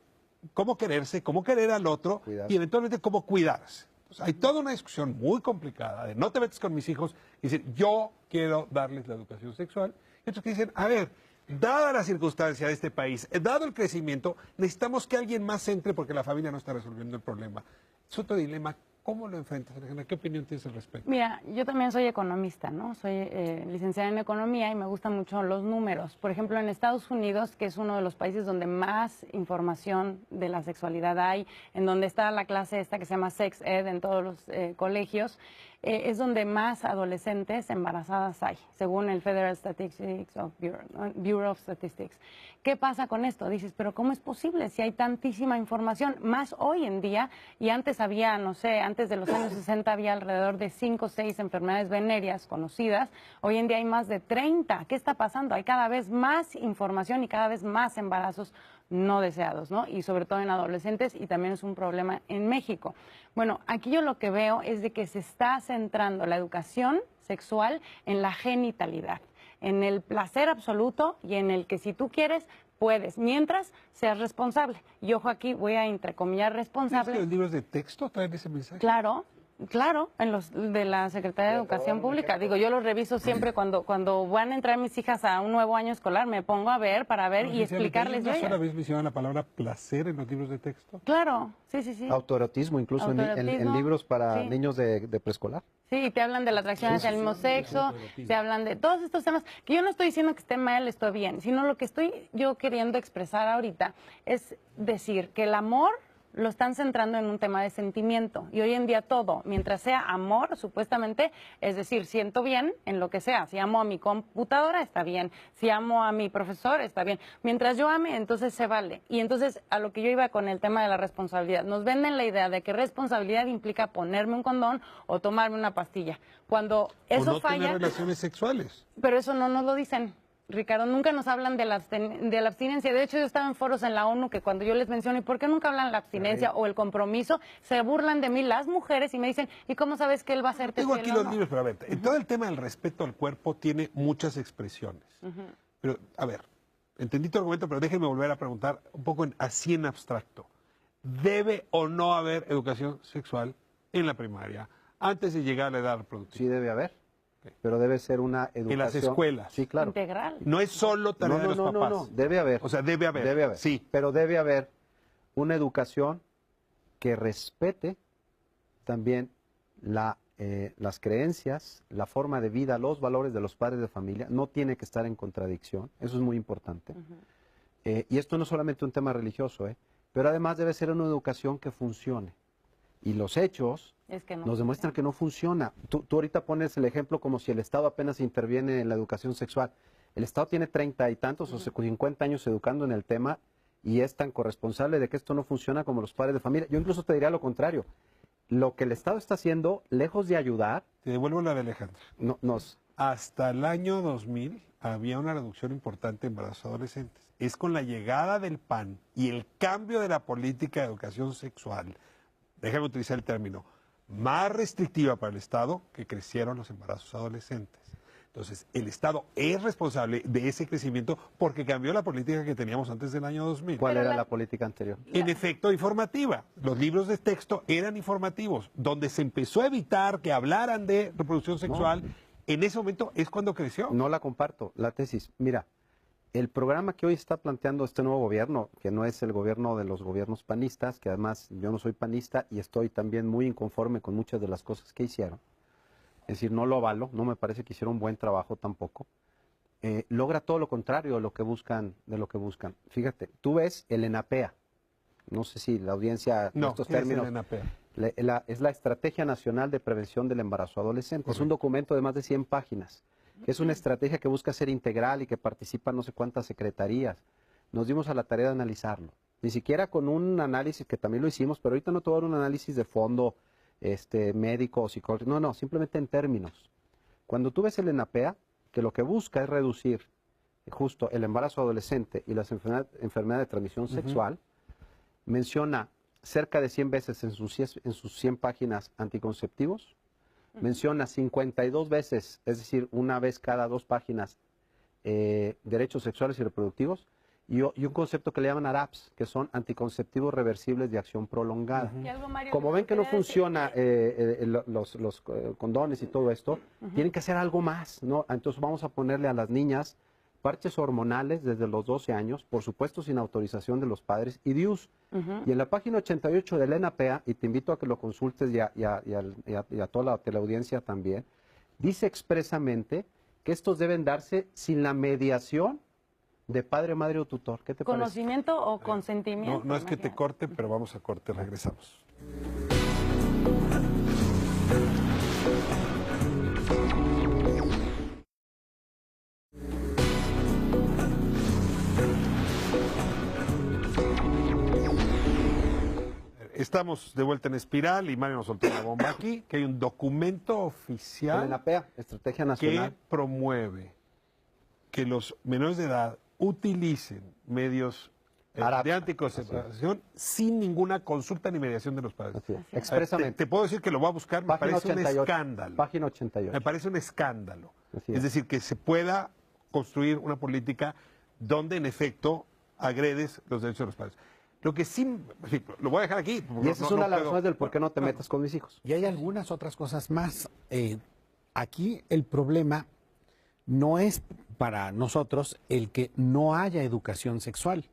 cómo quererse, cómo querer al otro Cuidarse. y eventualmente cómo cuidarse. Entonces, hay toda una discusión muy complicada de no te metes con mis hijos y decir, yo quiero darles la educación sexual. Y otros que dicen, a ver, dada la circunstancia de este país, dado el crecimiento, necesitamos que alguien más entre porque la familia no está resolviendo el problema. Es otro dilema. ¿Cómo lo enfrentas, Alejandra? ¿Qué opinión tienes al respecto? Mira, yo también soy economista, ¿no? Soy licenciada en economía y me gustan mucho los números. Por ejemplo, en Estados Unidos, que es uno de los países donde más información de la sexualidad hay, en donde está la clase esta que se llama Sex Ed en todos los colegios, es donde más adolescentes embarazadas hay, según el Federal Statistics of Bureau of Statistics. ¿Qué pasa con esto? Dices, pero ¿cómo es posible si hay tantísima información? Más hoy en día, y antes había, no sé, antes de los años 60 había alrededor de 5 o 6 enfermedades venéreas conocidas, hoy en día hay más de 30. ¿Qué está pasando? Hay cada vez más información y cada vez más embarazos no deseados, ¿no? Y sobre todo en adolescentes, y también es un problema en México. Bueno, aquí yo lo que veo es de que se está centrando la educación sexual en la genitalidad, en el placer absoluto y en el que si tú quieres, puedes, mientras seas responsable. Y ojo aquí, voy a entrecomillar ¿Crees responsable. que los libros de texto traen ese mensaje? Claro. Claro, en los de la Secretaría de Educación Pública. Digo, yo los reviso siempre cuando van a entrar mis hijas a un nuevo año escolar, me pongo a ver para ver y explicarles. ¿Una sola vez mencionan la palabra placer en los libros de texto? Claro, sí. Autoerotismo, incluso en libros para niños de preescolar. Sí, te hablan de la atracción hacia el mismo sexo, te hablan de todos estos temas, que yo no estoy diciendo que esté mal, estoy bien, sino lo que estoy yo queriendo expresar ahorita es decir que el amor lo están centrando en un tema de sentimiento. Y hoy en día todo, mientras sea amor, supuestamente, es decir, siento bien en lo que sea. Si amo a mi computadora, está bien. Si amo a mi profesor, está bien. Mientras yo ame, entonces se vale. Y entonces, a lo que yo iba con el tema de la responsabilidad. Nos venden la idea de que responsabilidad implica ponerme un condón o tomarme una pastilla. Cuando eso o no falla... tener relaciones sexuales. Pero eso no nos lo dicen. Ricardo, nunca nos hablan de la abstinencia. De hecho, yo estaba en foros en la ONU que cuando yo les menciono, ¿y por qué nunca hablan de la abstinencia o el compromiso? Se burlan de mí las mujeres y me dicen, ¿y cómo sabes que él va a hacerte Tengo fiel aquí o los no? libros, pero a ver, todo el tema del respeto al cuerpo tiene muchas expresiones. Pero, a ver, entendí tu argumento, pero déjenme volver a preguntar un poco así en abstracto. ¿Debe o no haber educación sexual en la primaria antes de llegar a la edad reproductiva? Sí debe haber, pero debe ser una educación. En las escuelas. Sí, claro. Integral. No es solo tarea de los papás. No, debe haber. O sea, debe haber. Debe haber. Sí. Pero debe haber una educación que respete también las creencias, la forma de vida, los valores de los padres de familia. No tiene que estar en contradicción. Eso es muy importante. Y esto no es solamente un tema religioso, pero además debe ser una educación que funcione. Y los hechos nos demuestran que no funciona. Tú ahorita pones el ejemplo como si el Estado apenas interviene en la educación sexual. El Estado tiene 30 y tantos o 50 años educando en el tema y es tan corresponsable de que esto no funciona como los padres de familia. Yo incluso te diría lo contrario. Lo que el Estado está haciendo, lejos de ayudar... Te devuelvo la de Alejandra. Hasta el año 2000 había una reducción importante en embarazos adolescentes. Es con la llegada del PAN y el cambio de la política de educación sexual, déjame utilizar el término, más restrictiva para el Estado, que crecieron los embarazos adolescentes. Entonces, el Estado es responsable de ese crecimiento porque cambió la política que teníamos antes del año 2000. ¿Cuál era la política anterior? En efecto, informativa. Los libros de texto eran informativos, donde se empezó a evitar que hablaran de reproducción sexual. En ese momento es cuando creció. No la comparto, la tesis. Mira, el programa que hoy está planteando este nuevo gobierno, que no es el gobierno de los gobiernos panistas, que además yo no soy panista y estoy también muy inconforme con muchas de las cosas que hicieron, es decir, no lo avalo, no me parece que hicieron un buen trabajo tampoco, logra todo lo contrario de lo que buscan. Fíjate, tú ves el ENAPEA, no sé si la audiencia en estos términos... Es el ENAPEA? Es la Estrategia Nacional de Prevención del Embarazo Adolescente. Correcto. Es un documento de más de 100 páginas. Es una estrategia que busca ser integral y que participan no sé cuántas secretarías. Nos dimos a la tarea de analizarlo. Ni siquiera con un análisis, que también lo hicimos, pero ahorita no te voy a dar un análisis de fondo médico o psicológico. No, simplemente en términos. Cuando tú ves el ENAPEA, que lo que busca es reducir justo el embarazo adolescente y las enfermedades de transmisión sexual, menciona cerca de 100 veces en sus 100 páginas anticonceptivos, menciona 52 veces, es decir, una vez cada 2 páginas, derechos sexuales y reproductivos, y un concepto que le llaman ARAPS, que son anticonceptivos reversibles de acción prolongada. Y algo, Mario, Como ven que no funciona los condones y todo esto, tienen que hacer algo más, ¿no? Entonces vamos a ponerle a las niñas parches hormonales desde los 12 años, por supuesto sin autorización de los padres, y DIUs. Y en la página 88 del ENAPEA, y te invito a que lo consultes y a toda la teleaudiencia también, dice expresamente que estos deben darse sin la mediación de padre, madre o tutor. ¿Qué te parece? ¿Conocimiento o consentimiento? No es que te corte, pero vamos a corte, regresamos. Estamos de vuelta en Espiral y Mario nos soltó una bomba aquí, que hay un documento El oficial ENAPEA, Estrategia que Nacional. promueve que los menores de edad utilicen medios Arap. de anticoncepción sin ninguna consulta ni mediación de los padres. Así es, Así es. expresamente. Te puedo decir que lo voy a buscar, me Página parece 88. un escándalo. Página 88. Me parece un escándalo. Así Es es. decir, que se pueda construir una política donde en efecto agredes los derechos de los padres. Lo que sí, en fin, lo voy a dejar aquí. Y esa es una de las puedo- razones del por qué no te metas con mis hijos. Y hay algunas otras cosas más. Aquí el problema no es para nosotros el que no haya educación sexual.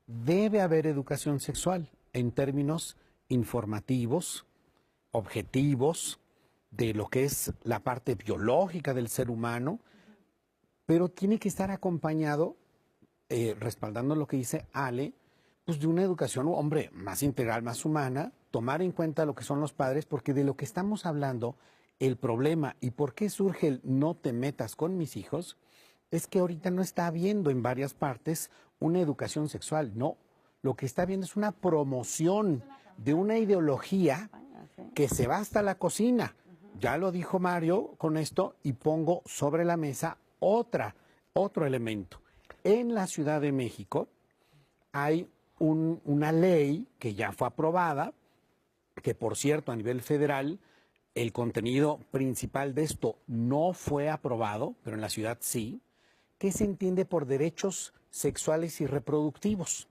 Debe haber educación sexual en términos informativos, objetivos, de lo que es la parte biológica del ser humano, pero tiene que estar acompañado, respaldando lo que dice Ale, pues de una educación, hombre, más integral, más humana, tomar en cuenta lo que son los padres, porque de lo que estamos hablando, el problema y por qué surge el no te metas con mis hijos, es que ahorita no está habiendo en varias partes una educación sexual, no. Lo que está habiendo es una promoción de una ideología que se va hasta la cocina. Ya lo dijo Mario con esto y pongo sobre la mesa otro elemento. En la Ciudad de México hay una ley que ya fue aprobada, que por cierto a nivel federal el contenido principal de esto no fue aprobado, pero en la ciudad sí, que se entiende por derechos sexuales y reproductivos.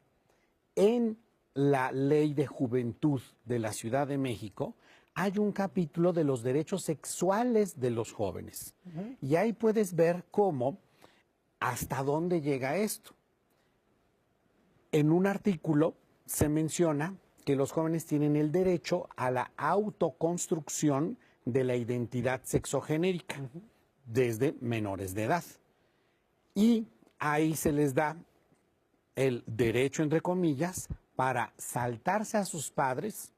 En la Ley de Juventud de la Ciudad de México hay un capítulo de los derechos sexuales de los jóvenes. Y ahí puedes ver cómo, hasta dónde llega esto. En un artículo se menciona que los jóvenes tienen el derecho a la autoconstrucción de la identidad sexogenérica desde menores de edad. Y ahí se les da el derecho, entre comillas, para saltarse a sus padres,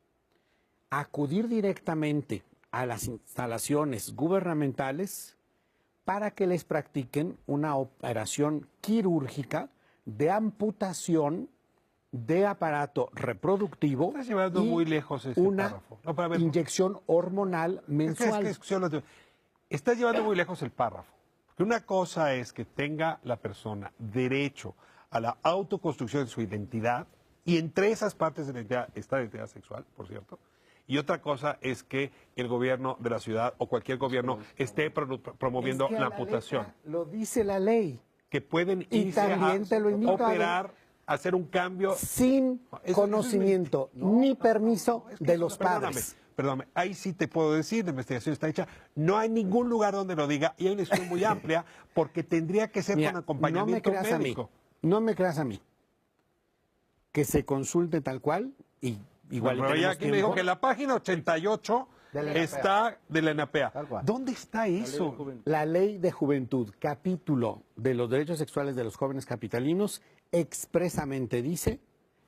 acudir directamente a las instalaciones gubernamentales para que les practiquen una operación quirúrgica de amputación de aparato reproductivo Estás llevando y muy lejos este una párrafo. No, pero a ver, inyección hormonal mensual. Estás llevando muy lejos el párrafo. Porque una cosa es que tenga la persona derecho a la autoconstrucción de su identidad, y entre esas partes de la identidad está la identidad sexual, por cierto. Y otra cosa es que el gobierno de la ciudad o cualquier gobierno esté promoviendo Es que a la la amputación. letra lo dice la ley. Que pueden Y irse también te lo invito a operar, a hacer un cambio. Sin Eso es conocimiento ni permiso es que de eso- los padres. Perdóname, ahí sí te puedo decir, la investigación está hecha, no hay ningún lugar donde lo diga y hay una discusión muy amplia porque tendría que ser Mira, con acompañamiento médico. No me creas a mí. Que se consulte tal cual y igual Pero ya tenemos aquí me dijo tiempo. que la página 88 De la ENAPEA. está de la ENAPEA. Tal cual. ¿Dónde está eso? La Ley de Juventud, capítulo de los derechos sexuales de los jóvenes capitalinos, expresamente dice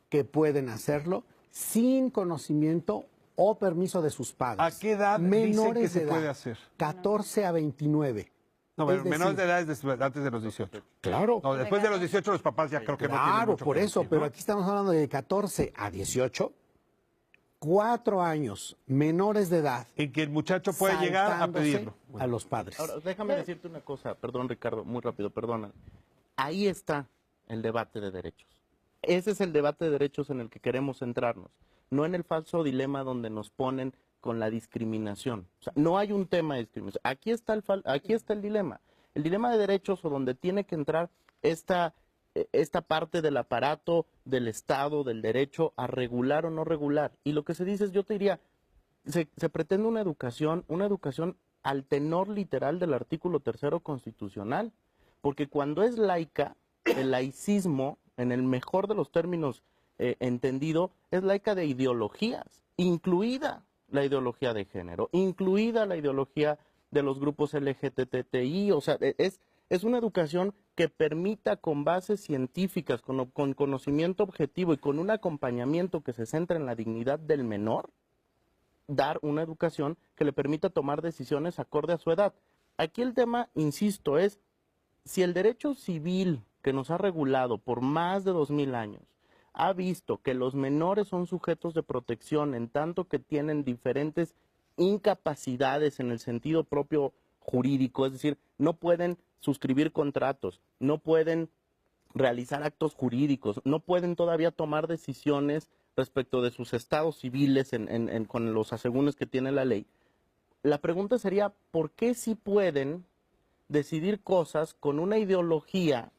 que pueden hacerlo sin conocimiento o permiso de sus padres. ¿A qué edad dicen que se de puede edad, hacer? 14 a 29. No, pero Es decir, menores de edad es antes de los 18. Claro, No, después de los 18 los papás ya creo que no tienen claro, mucho por que eso, decir, pero ¿no? aquí estamos hablando de 14 a 18, 4 años menores de edad. En que el muchacho puede llegar a saltándose pedirlo. a los padres. Ahora, déjame decirte una cosa, perdón Ricardo, muy rápido, perdona. Ahí está el debate de derechos. Ese es el debate de derechos en el que queremos centrarnos, no en el falso dilema donde nos ponen con la discriminación. O sea, no hay un tema de discriminación. Aquí está el dilema. El dilema de derechos o donde tiene que entrar esta parte del aparato del Estado, del derecho a regular o no regular. Y lo que se dice es, yo te diría, se pretende una educación al tenor literal del artículo 3º constitucional, porque cuando es laica, el laicismo, en el mejor de los términos entendido, es laica de ideologías, incluida la ideología de género, incluida la ideología de los grupos LGTTI, o sea, es una educación que permita con bases científicas, con conocimiento objetivo y con un acompañamiento que se centra en la dignidad del menor, dar una educación que le permita tomar decisiones acorde a su edad. Aquí el tema, insisto, es si el derecho civil que nos ha regulado por más de 2000 años ha visto que los menores son sujetos de protección en tanto que tienen diferentes incapacidades en el sentido propio jurídico, es decir, no pueden suscribir contratos, no pueden realizar actos jurídicos, no pueden todavía tomar decisiones respecto de sus estados civiles con los asegúnes que tiene la ley. La pregunta sería, ¿por qué sí pueden decidir cosas con una ideología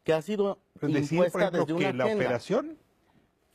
que ha sido impuesta desde una la agenda? Operación.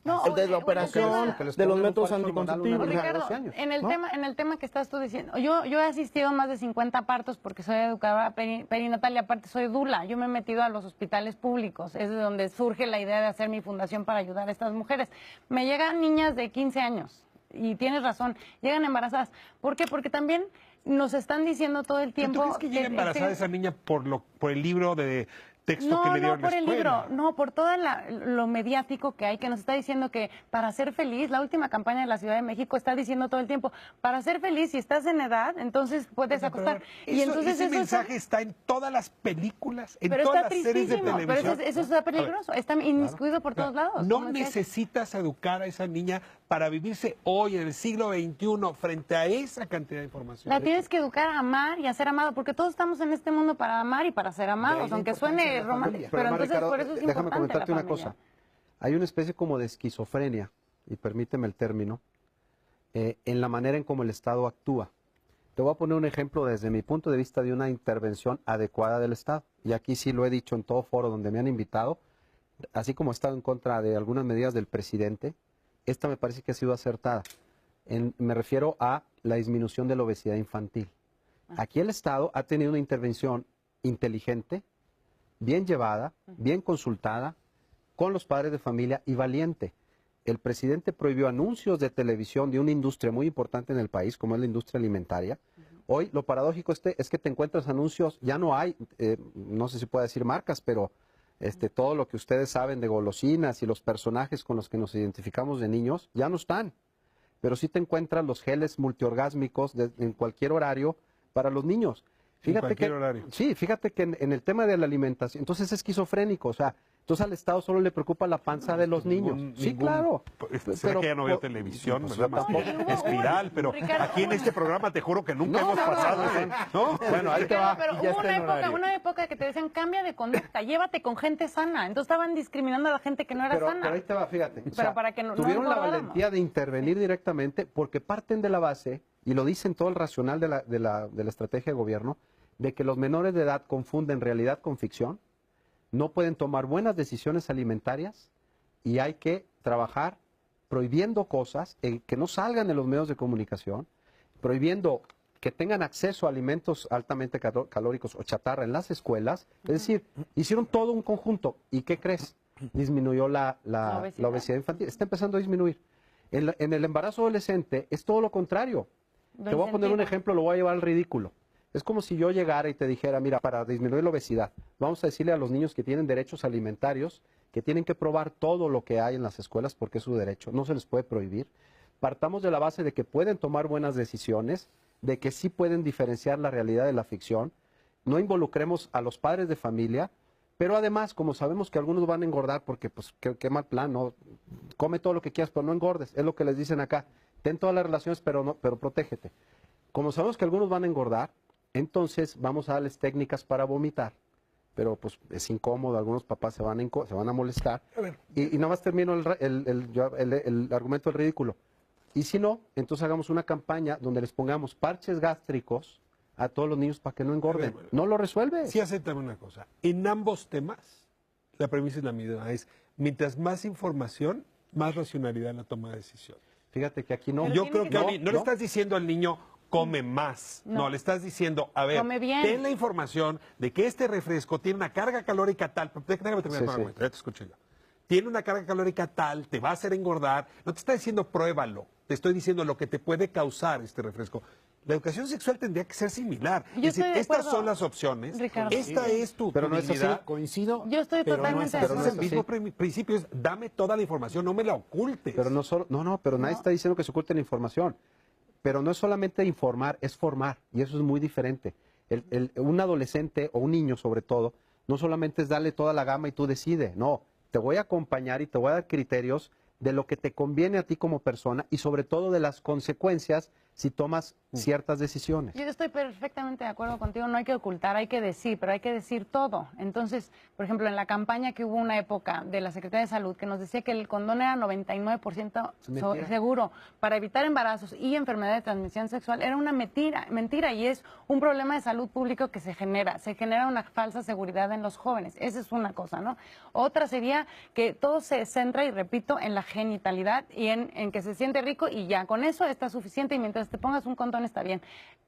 No, De la operación, que les de los ponen un métodos falso hormonal anticonceptivos. a los Ricardo, 12 años, en el ¿no? tema que estás tú diciendo, yo he asistido a más de 50 partos porque soy educadora perinatal y aparte soy dula. Yo me he metido a los hospitales públicos, es de donde surge la idea de hacer mi fundación para ayudar a estas mujeres. Me llegan niñas de 15 años y tienes razón, llegan embarazadas. ¿Por qué? Porque también nos están diciendo todo el ¿Pero tiempo... ¿Tú crees que llega embarazada esa niña por el libro de texto que le dieron No, por en el la escuela? libro, no, por todo lo mediático que hay, que nos está diciendo que para ser feliz, la última campaña de la Ciudad de México está diciendo todo el tiempo, para ser feliz, si estás en edad, entonces puedes acostar. Y entonces ese eso mensaje está en todas las películas, en pero todas está las series de tristísimo, pero televisión. eso está peligroso, está inmiscuido por todos lados. No como decía. necesitas educar a esa niña para vivirse hoy, en el siglo XXI, frente a esa cantidad de información. La tienes que educar a amar y a ser amado, porque todos estamos en este mundo para amar y para ser amados, aunque suene romántico. Pero Además, entonces Ricardo, por eso es déjame importante comentarte la una familia. cosa. Hay una especie como de esquizofrenia, y permíteme el término, en la manera en cómo el Estado actúa. Te voy a poner un ejemplo desde mi punto de vista de una intervención adecuada del Estado. Y aquí sí lo he dicho en todo foro donde me han invitado, así como he estado en contra de algunas medidas del presidente, esta me parece que ha sido acertada. Me refiero a la disminución de la obesidad infantil. Aquí el Estado ha tenido una intervención inteligente, bien llevada, bien consultada, con los padres de familia y valiente. El presidente prohibió anuncios de televisión de una industria muy importante en el país, como es la industria alimentaria. Hoy lo paradójico es que te encuentras anuncios, ya no hay, no sé si puedo decir marcas, pero todo lo que ustedes saben de golosinas y los personajes con los que nos identificamos de niños, ya no están. Pero sí te encuentras los geles multiorgásmicos en cualquier horario para los niños. Fíjate que, horario. sí, fíjate que en el tema de la alimentación, entonces es esquizofrénico, o sea, entonces al Estado solo le preocupa la panza de los niños. Sí, claro. Será que ya no veo televisión, ¿verdad? Más que tampoco. Espiral, pero Ricardo, aquí en este programa te juro que nunca hemos pasado ese, ¿no? Bueno, ahí te va. Pero ya hubo está en horario. una época que te decían, cambia de conducta, llévate con gente sana. Entonces estaban discriminando a la gente que no era sana. Pero ahí te va, fíjate. O sea, para que no tuvieron la engordáramos. valentía de intervenir directamente porque parten de la base, y lo dicen todo el racional de la estrategia de gobierno, de que los menores de edad confunden realidad con ficción, no pueden tomar buenas decisiones alimentarias y hay que trabajar prohibiendo cosas que no salgan en los medios de comunicación, prohibiendo que tengan acceso a alimentos altamente calóricos o chatarra en las escuelas. Es decir, hicieron todo un conjunto. ¿Y qué crees? Disminuyó la obesidad infantil. Está empezando a disminuir. En el embarazo adolescente es todo lo contrario. Te voy a poner un ejemplo, lo voy a llevar al ridículo. Es como si yo llegara y te dijera, mira, para disminuir la obesidad, vamos a decirle a los niños que tienen derechos alimentarios, que tienen que probar todo lo que hay en las escuelas porque es su derecho, no se les puede prohibir. Partamos de la base de que pueden tomar buenas decisiones, de que sí pueden diferenciar la realidad de la ficción, no involucremos a los padres de familia, pero además, como sabemos que algunos van a engordar porque, pues, qué mal plan, ¿no? Come todo lo que quieras, pero no engordes, es lo que les dicen acá. Ten todas las relaciones, pero protégete. Como sabemos que algunos van a engordar, entonces vamos a darles técnicas para vomitar, pero pues es incómodo, algunos papás se van a molestar. Y nada más termino el argumento del ridículo. Y si no, entonces hagamos una campaña donde les pongamos parches gástricos a todos los niños para que no engorden. No lo resuelve. Sí, acéptame una cosa. En ambos temas, la premisa es la misma. Es, mientras más información, más racionalidad en la toma de decisión. Fíjate que aquí no. Pero Yo tiene creo que que no le estás diciendo al niño, come más. No, le estás diciendo, a ver, Come bien. ten la información de que este refresco tiene una carga calórica tal. Déjame terminar con el argumento, ya te escucho yo. Tiene una carga calórica tal, te va a hacer engordar. No te está diciendo pruébalo, te estoy diciendo lo que te puede causar este refresco. La educación sexual tendría que ser similar. Yo Es decir, estoy de estas acuerdo, son las opciones, Ricardo. esta es tu Pero no es así. dignidad. Coincido. Yo estoy pero totalmente de Pero acuerdo. es el mismo principio, es dame toda la información, no me la ocultes. Pero no solo, pero nadie está diciendo que se oculte la información. Pero no es solamente informar, es formar, y eso es muy diferente. Un adolescente o un niño sobre todo, no solamente es darle toda la gama y tú decides, no, te voy a acompañar y te voy a dar criterios de lo que te conviene a ti como persona y sobre todo de las consecuencias si tomas ciertas decisiones. Yo estoy perfectamente de acuerdo contigo, no hay que ocultar, hay que decir, pero hay que decir todo. Entonces, por ejemplo, en la campaña que hubo una época de la Secretaría de Salud que nos decía que el condón era 99% seguro para evitar embarazos y enfermedades de transmisión sexual, era una mentira y es un problema de salud público que se genera una falsa seguridad en los jóvenes. Esa es una cosa, ¿no? Otra sería que todo se centra, y repito, en la genitalidad y en que se siente rico y ya, con eso está suficiente y mientras te pongas un condón está bien.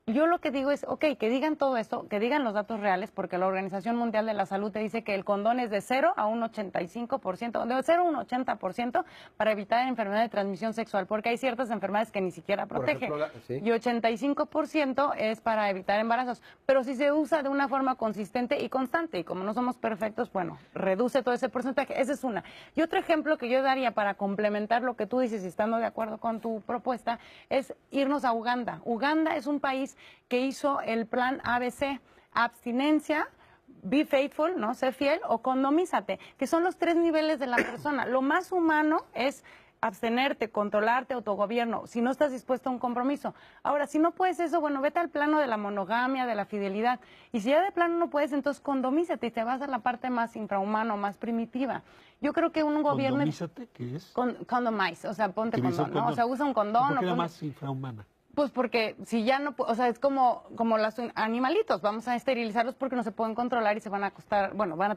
Yo lo que digo es, ok, que digan todo esto, que digan los datos reales, porque la Organización Mundial de la Salud te dice que el condón es de 0 a un 85%, de 0 a un 80% para evitar enfermedad de transmisión sexual, porque hay ciertas enfermedades que ni siquiera protegen. Por ejemplo, ¿sí? Y 85% es para evitar embarazos. Pero si se usa de una forma consistente y constante, y como no somos perfectos, bueno, reduce todo ese porcentaje. Esa es una. Y otro ejemplo que yo daría para complementar lo que tú dices, y estando de acuerdo con tu propuesta, es irnos a Uganda. Uganda es un país que hizo el plan ABC, abstinencia, be faithful, ¿no? Sé fiel, o condomízate, que son los 3 niveles de la persona. Lo más humano es abstenerte, controlarte, autogobierno, si no estás dispuesto a un compromiso. Ahora, si no puedes eso, bueno, vete al plano de la monogamia, de la fidelidad. Y si ya de plano no puedes, entonces condomízate y te vas a la parte más infrahumana, más primitiva. Yo creo que un gobierno... ¿Condomízate? ¿Qué es? Condomize, o sea, ponte Utiliza condón, ¿no? condón. O sea, usa un condón. ¿Por qué o era ponte- más infrahumana? Pues porque si ya no, o sea, es como los animalitos, vamos a esterilizarlos porque no se pueden controlar y se van a acostar, bueno, van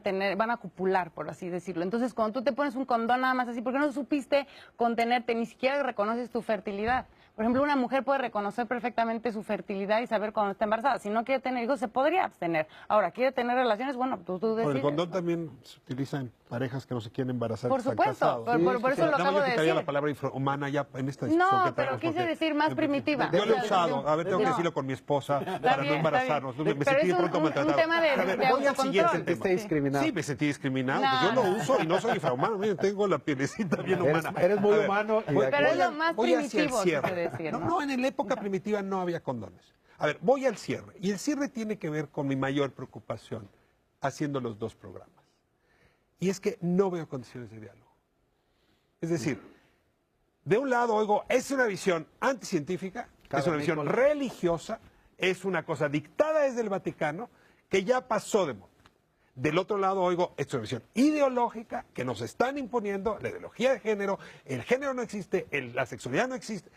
a copular, por así decirlo. Entonces, cuando tú te pones un condón nada más así, porque no supiste contenerte, ni siquiera reconoces tu fertilidad. Por ejemplo, una mujer puede reconocer perfectamente su fertilidad y saber cuando está embarazada. Si no quiere tener hijos, se podría abstener. Ahora, quiere tener relaciones, bueno, tú decides. El condón también se utiliza en parejas que no se quieren embarazar. Por que están supuesto, casados. por eso lo acabo Yo de quitaría decir. la palabra infrahumana ya en esta discusión No, que pero tenemos, quise porque- decir más primitiva. Yo lo he O sea, usado, a ver, tengo que no. decirlo con mi esposa para no bien, embarazarnos. está bien. Me Pero sentí es de pronto un maltratado. tema de A ver, voy al autocontrol. siguiente Sentiste tema. discriminado. Sí, me sentí discriminado. No, Yo lo no. uso y no soy infrahumano. Miren, tengo la pielecita bien humana. Eres muy A ver, humano y voy- aquí- Pero es voy lo al- más voy hacia el primitivo, cierre. quise decir, ¿no? No, en la época primitiva no había condones. A ver, voy al cierre. Y el cierre tiene que ver con mi mayor preocupación haciendo los 2 programas. Y es que no veo condiciones de diálogo. Es decir, de un lado oigo, es una visión anticientífica, es una visión religiosa, es una cosa dictada desde el Vaticano que ya pasó de moda. Del otro lado oigo, es una visión ideológica que nos están imponiendo, la ideología de género, el género no existe, la sexualidad no existe.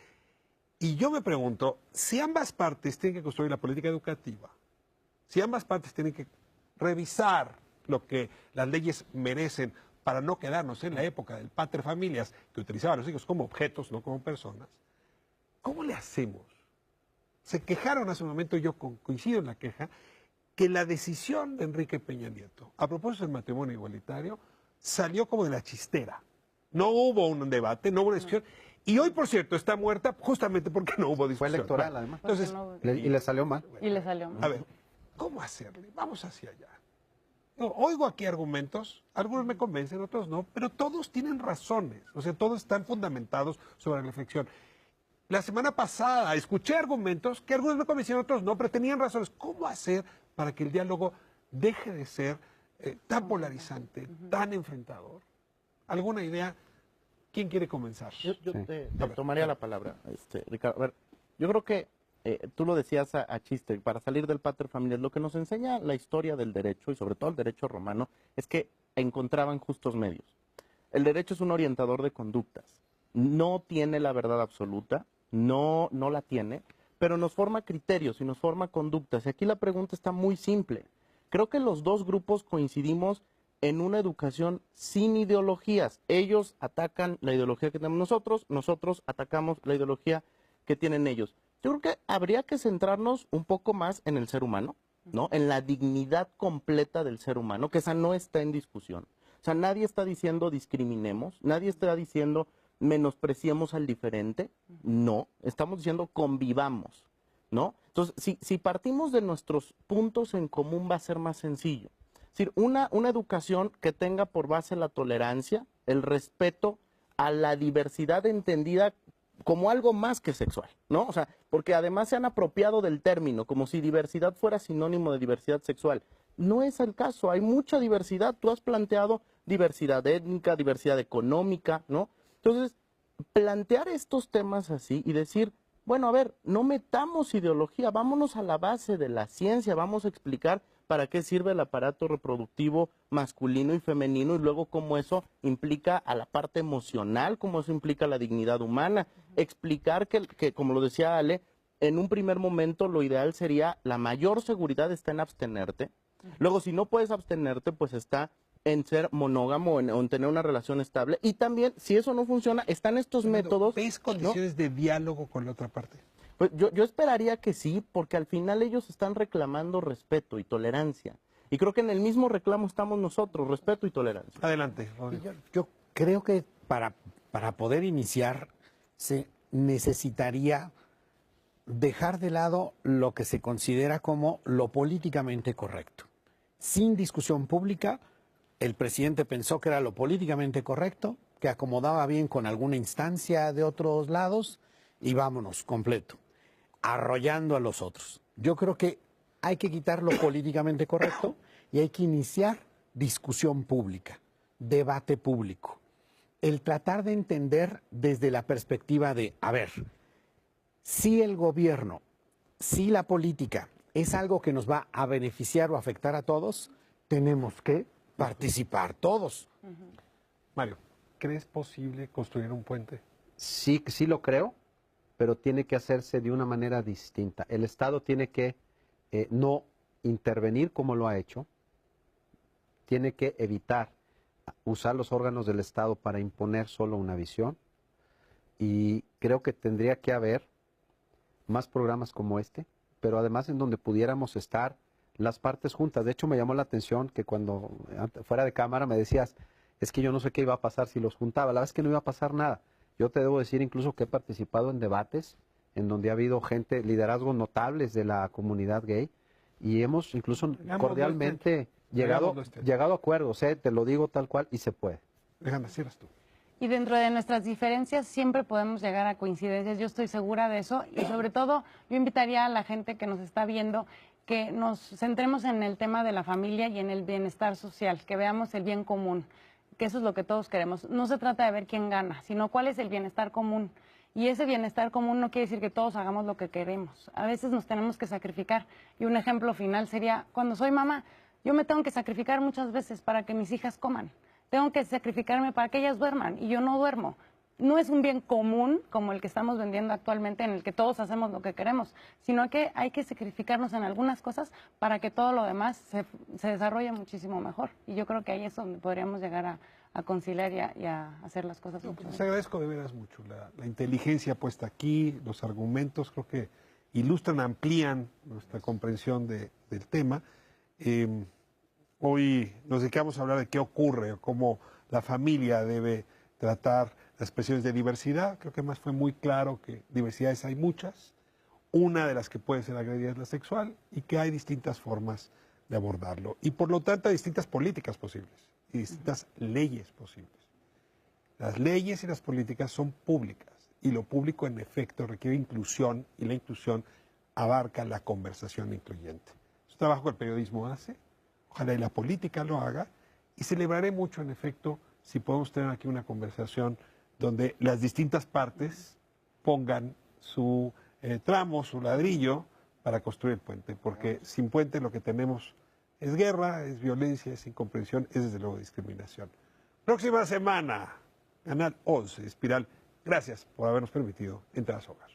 Y yo me pregunto, si ambas partes tienen que construir la política educativa, si ambas partes tienen que revisar lo que las leyes merecen para no quedarnos en la época del pater familias, que utilizaba a los hijos como objetos, no como personas, ¿cómo le hacemos? Se quejaron hace un momento, yo coincido en la queja, que la decisión de Enrique Peña Nieto, a propósito del matrimonio igualitario, salió como de la chistera. No hubo un debate, no hubo una discusión. Y hoy, por cierto, está muerta justamente porque no hubo Fue discusión. electoral, además. Entonces, Y le salió mal. Y le salió mal. a ver, ¿cómo hacerle? Vamos hacia allá. No, oigo aquí argumentos, algunos me convencen, otros no, pero todos tienen razones, o sea, todos están fundamentados sobre la reflexión. La semana pasada escuché argumentos que algunos me convencieron, otros no, pero tenían razones. ¿Cómo hacer para que el diálogo deje de ser tan polarizante, tan enfrentador? ¿Alguna idea? ¿Quién quiere comenzar? Yo te A ver, tomaría la palabra, Ricardo. A ver, yo creo que tú lo decías a chiste, para salir del pater familias, lo que nos enseña la historia del derecho, y sobre todo el derecho romano, es que encontraban justos medios. El derecho es un orientador de conductas. No tiene la verdad absoluta, no la tiene, pero nos forma criterios y nos forma conductas. Y aquí la pregunta está muy simple. Creo que los 2 grupos coincidimos en una educación sin ideologías. Ellos atacan la ideología que tenemos nosotros atacamos la ideología que tienen ellos. Yo creo que habría que centrarnos un poco más en el ser humano, ¿no? En la dignidad completa del ser humano, que esa no está en discusión. O sea, nadie está diciendo discriminemos, nadie está diciendo menospreciemos al diferente, no, estamos diciendo convivamos, ¿no? Entonces, si partimos de nuestros puntos en común va a ser más sencillo. Es decir, una educación que tenga por base la tolerancia, el respeto a la diversidad entendida como algo más que sexual, ¿no? O sea, porque además se han apropiado del término, como si diversidad fuera sinónimo de diversidad sexual. No es el caso, hay mucha diversidad. Tú has planteado diversidad étnica, diversidad económica, ¿no? Entonces, plantear estos temas así y decir, bueno, a ver, no metamos ideología, vámonos a la base de la ciencia, vamos a explicar para qué sirve el aparato reproductivo masculino y femenino y luego cómo eso implica a la parte emocional, cómo eso implica la dignidad humana. Explicar que, como lo decía Ale, en un primer momento lo ideal sería la mayor seguridad está en abstenerte. Luego, si no puedes abstenerte, pues está en ser monógamo o en tener una relación estable. Y también, si eso no funciona, están estos métodos. ¿Ves condiciones de diálogo con la otra parte? Pues yo esperaría que sí, porque al final ellos están reclamando respeto y tolerancia. Y creo que en el mismo reclamo estamos nosotros, respeto y tolerancia. Adelante, Rodrigo. Yo creo que para poder iniciar se necesitaría dejar de lado lo que se considera como lo políticamente correcto. Sin discusión pública, el presidente pensó que era lo políticamente correcto, que acomodaba bien con alguna instancia de otros lados y vámonos, completo, arrollando a los otros. Yo creo que hay que quitar lo políticamente correcto y hay que iniciar discusión pública, debate público. El tratar de entender desde la perspectiva de, a ver, si el gobierno, si la política es algo que nos va a beneficiar o afectar a todos, tenemos que participar todos. Mario, ¿crees posible construir un puente? Sí, sí lo creo, pero tiene que hacerse de una manera distinta. El Estado tiene que no intervenir como lo ha hecho, tiene que evitar usar los órganos del Estado para imponer solo una visión y creo que tendría que haber más programas como este, pero además en donde pudiéramos estar las partes juntas. De hecho, me llamó la atención que cuando fuera de cámara me decías, es que yo no sé qué iba a pasar si los juntaba. La verdad es que no iba a pasar nada. Yo te debo decir incluso que he participado en debates en donde ha habido gente, liderazgos notables de la comunidad gay, y hemos incluso cordialmente llegado a acuerdos, te lo digo tal cual, y se puede. Déjame, cierras tú. Y dentro de nuestras diferencias siempre podemos llegar a coincidencias, yo estoy segura de eso. Y sobre todo, yo invitaría a la gente que nos está viendo que nos centremos en el tema de la familia y en el bienestar social, que veamos el bien común, que eso es lo que todos queremos. No se trata de ver quién gana, sino cuál es el bienestar común. Y ese bienestar común no quiere decir que todos hagamos lo que queremos. A veces nos tenemos que sacrificar. Y un ejemplo final sería, cuando soy mamá, yo me tengo que sacrificar muchas veces para que mis hijas coman. Tengo que sacrificarme para que ellas duerman y yo no duermo. No es un bien común como el que estamos vendiendo actualmente en el que todos hacemos lo que queremos, sino que hay que sacrificarnos en algunas cosas para que todo lo demás se desarrolle muchísimo mejor. Y yo creo que ahí es donde podríamos llegar a conciliar y a hacer las cosas mucho Pues mejor. te agradezco de veras mucho la inteligencia puesta aquí, los argumentos, creo que ilustran, amplían nuestra comprensión del tema. Hoy nos dedicamos a hablar de qué ocurre, cómo la familia debe tratar las expresiones de diversidad. Creo que más fue muy claro que diversidades hay muchas. Una de las que puede ser agredida es la sexual y que hay distintas formas de abordarlo. Y por lo tanto hay distintas políticas posibles y distintas leyes posibles. Las leyes y las políticas son públicas y lo público en efecto requiere inclusión y la inclusión abarca la conversación incluyente. Es un trabajo que el periodismo hace. Ojalá y la política lo haga y celebraré mucho, en efecto, si podemos tener aquí una conversación donde las distintas partes pongan su tramo, su ladrillo para construir el puente, porque sin puente lo que tenemos es guerra, es violencia, es incomprensión, es desde luego discriminación. Próxima semana, Canal 11, Espiral. Gracias por habernos permitido entrar a su hogar.